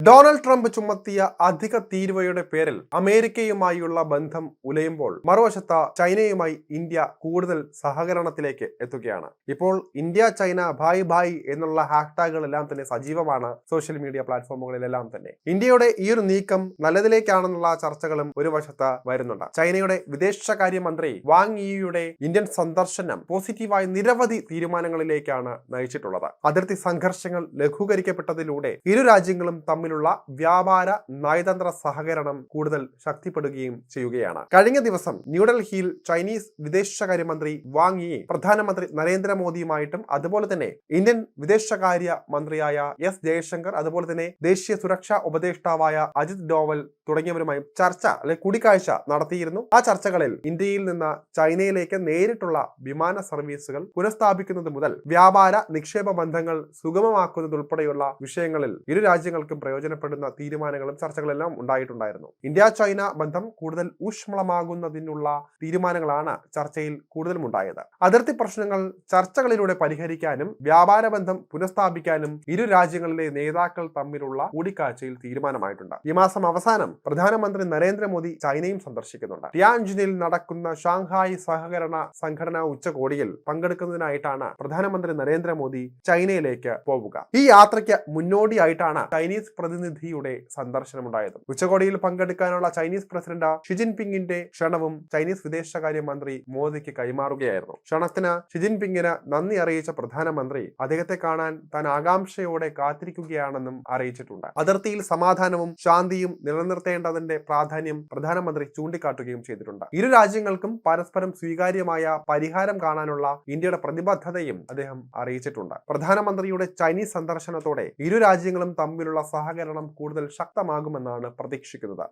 Donald Trump ചുമത്തിയ അധിക തീരുവയുടെ പേരിൽ അമേരിക്കയുമായുള്ള ബന്ധം ഉലയുമ്പോൾ മറുവശത്ത് ചൈനയുമായി ഇന്ത്യ കൂടുതൽ സഹകരണത്തിലേക്ക് എത്തുകയാണ്. ഇപ്പോൾ ഇന്ത്യ ചൈന ഭായ് ഭായ് എന്നുള്ള ഹാഷ്ടാഗുകളെല്ലാം തന്നെ സജീവമാണ് സോഷ്യൽ മീഡിയ പ്ലാറ്റ്ഫോമുകളിലെല്ലാം തന്നെ. ഇന്ത്യയുടെ ഈ ഒരു നീക്കം നല്ലതിലേക്കാണെന്നുള്ള ചർച്ചകളും ഒരു വശത്ത് വരുന്നുണ്ട്. ചൈനയുടെ വിദേശകാര്യമന്ത്രി വാങ് യിയുടെ ഇന്ത്യൻ സന്ദർശനം പോസിറ്റീവായ നിരവധി തീരുമാനങ്ങളിലേക്കാണ് നയിച്ചിട്ടുള്ളത്. അതിർത്തി സംഘർഷങ്ങൾ ലഘൂകരിക്കപ്പെട്ടതിലൂടെ ഇരു രാജ്യങ്ങളും തമ്മിൽ വ്യാപാര നയതന്ത്ര സഹകരണം കൂടുതൽ ശക്തിപ്പെടുകയും ചെയ്യുകയാണ്. കഴിഞ്ഞ ദിവസം ന്യൂഡൽഹിയിൽ ചൈനീസ് വിദേശകാര്യമന്ത്രി വാങ് യി പ്രധാനമന്ത്രി നരേന്ദ്രമോദിയുമായിട്ടും അതുപോലെ തന്നെ ഇന്ത്യൻ വിദേശകാര്യ മന്ത്രിയായ എസ് ജയശങ്കർ, അതുപോലെ തന്നെ ദേശീയ സുരക്ഷാ ഉപദേഷ്ടാവായ അജിത് ഡോവൽ തുടങ്ങിയവരുമായും കൂടിക്കാഴ്ച നടത്തിയിരുന്നു. ആ ചർച്ചകളിൽ ഇന്ത്യയിൽ നിന്ന് ചൈനയിലേക്ക് നേരിട്ടുള്ള വിമാന സർവീസുകൾ പുനഃസ്ഥാപിക്കുന്നത് മുതൽ വ്യാപാര നിക്ഷേപ ബന്ധങ്ങൾ സുഗമമാക്കുന്നതുൾപ്പെടെയുള്ള വിഷയങ്ങളിൽ ഇരു രാജ്യങ്ങൾക്കും പ്രയോജനപ്പെടുന്ന തീരുമാനങ്ങളും ചർച്ചകളെല്ലാം ഉണ്ടായിട്ടുണ്ടായിരുന്നു. ഇന്ത്യ ചൈന ബന്ധം കൂടുതൽ ഊഷ്മളമാകുന്നതിനുള്ള തീരുമാനങ്ങളാണ് ചർച്ചയിൽ കൂടുതലും ഉണ്ടായത്. അതിർത്തി പ്രശ്നങ്ങൾ ചർച്ചകളിലൂടെ പരിഹരിക്കാനും വ്യാപാര ബന്ധം പുനഃസ്ഥാപിക്കാനും ഇരു രാജ്യങ്ങളിലെ നേതാക്കൾ തമ്മിലുള്ള കൂടിക്കാഴ്ചയിൽ തീരുമാനമായിട്ടുണ്ട്. ഈ മാസം അവസാനം പ്രധാനമന്ത്രി നരേന്ദ്രമോദി ചൈനയും സന്ദർശിക്കുന്നുണ്ട്. ടിയാൻജിനിൽ നടക്കുന്ന ഷാങ്ഹായ് സഹകരണ സംഘടനാ ഉച്ചകോടിയിൽ പങ്കെടുക്കുന്നതിനായിട്ടാണ് പ്രധാനമന്ത്രി നരേന്ദ്രമോദി ചൈനയിലേക്ക് പോവുക. ഈ യാത്രയ്ക്ക് മുന്നോടിയായിട്ടാണ് ചൈനീസ് പ്രതിനിധിയുടെ സന്ദർശനമുണ്ടായത്. ഉച്ചകോടിയിൽ പങ്കെടുക്കാനുള്ള ചൈനീസ് പ്രസിഡന്റ് ഷി ജിൻപിങ്ങിന്റെ ക്ഷണവും ചൈനീസ് വിദേശകാര്യ മന്ത്രി മോദിക്ക് കൈമാറുകയായിരുന്നു. ക്ഷണത്തിന് ഷി ജിൻപിങ്ങിന് നന്ദി അറിയിച്ച പ്രധാനമന്ത്രി അദ്ദേഹത്തെ കാണാൻ താൻ ആകാംക്ഷയോടെ കാത്തിരിക്കുകയാണെന്നും അറിയിച്ചിട്ടുണ്ട്. അതിർത്തിയിൽ സമാധാനവും ശാന്തിയും നിലനിർത്തേണ്ടതിന്റെ പ്രാധാന്യം പ്രധാനമന്ത്രി ചൂണ്ടിക്കാട്ടുകയും ചെയ്തിട്ടുണ്ട്. ഇരു രാജ്യങ്ങൾക്കും പരസ്പരം സ്വീകാര്യമായ പരിഹാരം കാണാനുള്ള ഇന്ത്യയുടെ പ്രതിബദ്ധതയും അദ്ദേഹം അറിയിച്ചിട്ടുണ്ട്. പ്രധാനമന്ത്രിയുടെ ചൈനീസ് സന്ദർശനത്തോടെ ഇരു രാജ്യങ്ങളും തമ്മിലുള്ള സഹകരണം കൂടുതൽ ശക്തമാകുമെന്നാണ് പ്രതീക്ഷിക്കുന്നത്.